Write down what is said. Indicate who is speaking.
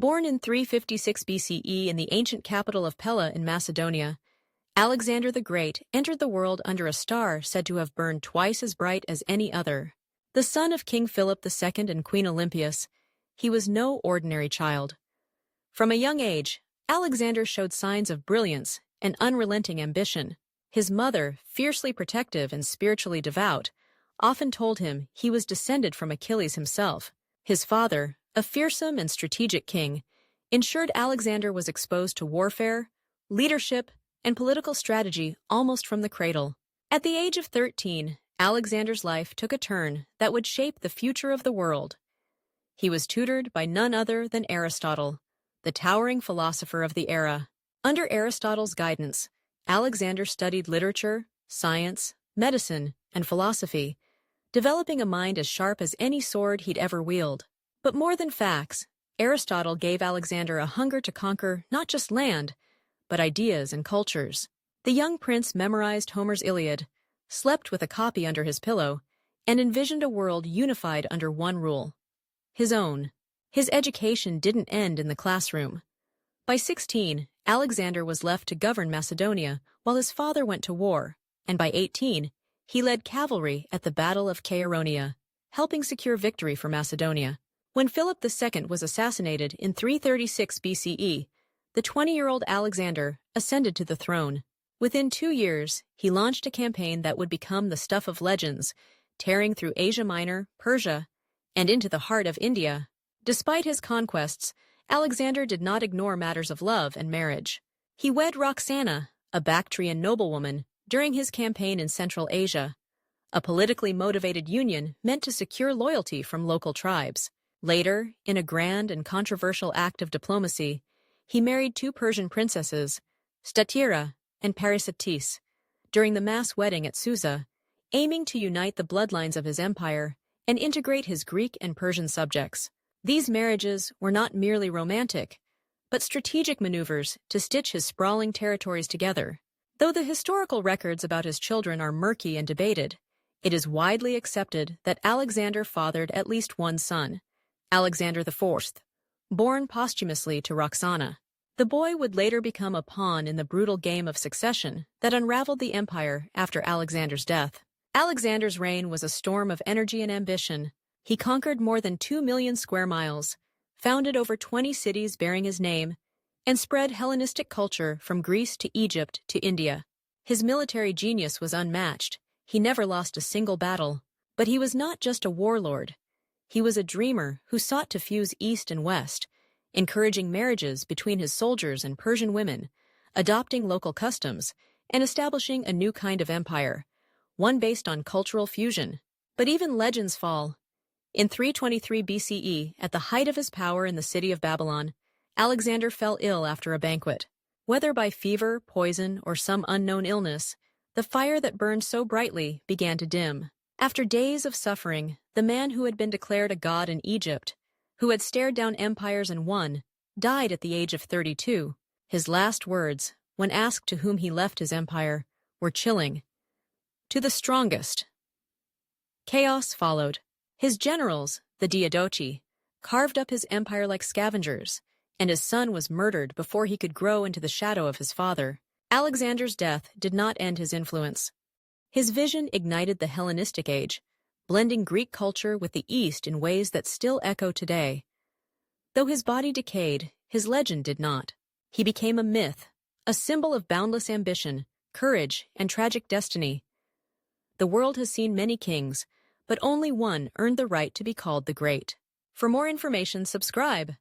Speaker 1: Born in 356 BCE in the ancient capital of Pella in Macedonia, Alexander the Great entered the world under a star said to have burned twice as bright as any other. The son of King Philip II and Queen Olympias, he was no ordinary child. From a young age, Alexander showed signs of brilliance and unrelenting ambition. His mother, fiercely protective and spiritually devout, often told him he was descended from Achilles himself. His father, a fearsome and strategic king, ensured Alexander was exposed to warfare, leadership, and political strategy almost from the cradle. At the age of 13, Alexander's life took a turn that would shape the future of the world. He was tutored by none other than Aristotle, the towering philosopher of the era. Under Aristotle's guidance, Alexander studied literature, science, medicine, and philosophy, developing a mind as sharp as any sword he'd ever wield. But more than facts, Aristotle gave Alexander a hunger to conquer not just land, but ideas and cultures. The young prince memorized Homer's Iliad, slept with a copy under his pillow, and envisioned a world unified under one rule: his own. His education didn't end in the classroom. By 16, Alexander was left to govern Macedonia while his father went to war, and by 18, he led cavalry at the Battle of Chaeronea, helping secure victory for Macedonia. When Philip II was assassinated in 336 BCE, the 20-year-old Alexander ascended to the throne. Within 2 years, he launched a campaign that would become the stuff of legends, tearing through Asia Minor, Persia, and into the heart of India. Despite his conquests, Alexander did not ignore matters of love and marriage. He wed Roxana, a Bactrian noblewoman, during his campaign in Central Asia, a politically motivated union meant to secure loyalty from local tribes. Later, in a grand and controversial act of diplomacy, he married 2 Persian princesses, Statira and Parysatis, during the mass wedding at Susa, aiming to unite the bloodlines of his empire and integrate his Greek and Persian subjects. These marriages were not merely romantic, but strategic maneuvers to stitch his sprawling territories together. Though the historical records about his children are murky and debated, it is widely accepted that Alexander fathered at least one son, Alexander IV, born posthumously to Roxana. The boy would later become a pawn in the brutal game of succession that unraveled the empire after Alexander's death. Alexander's reign was a storm of energy and ambition. He conquered more than 2 million square miles, founded over 20 cities bearing his name, and spread Hellenistic culture from Greece to Egypt to India. His military genius was unmatched. He never lost a single battle. But he was not just a warlord. He was a dreamer who sought to fuse East and West, encouraging marriages between his soldiers and Persian women, adopting local customs, and establishing a new kind of empire, one based on cultural fusion. But even legends fall. In 323 BCE, at the height of his power in the city of Babylon, Alexander fell ill after a banquet. Whether by fever, poison, or some unknown illness, the fire that burned so brightly began to dim. After days of suffering, the man who had been declared a god in Egypt, who had stared down empires and won, died at the age of 32. His last words, when asked to whom he left his empire, were chilling: "To the strongest." Chaos followed. His generals, the Diadochi, carved up his empire like scavengers, and his son was murdered before he could grow into the shadow of his father. Alexander's death did not end his influence. His vision ignited the Hellenistic age, blending Greek culture with the East in ways that still echo today. Though his body decayed, his legend did not. He became a myth, a symbol of boundless ambition, courage, and tragic destiny. The world has seen many kings, but only one earned the right to be called the Great. For more information, subscribe.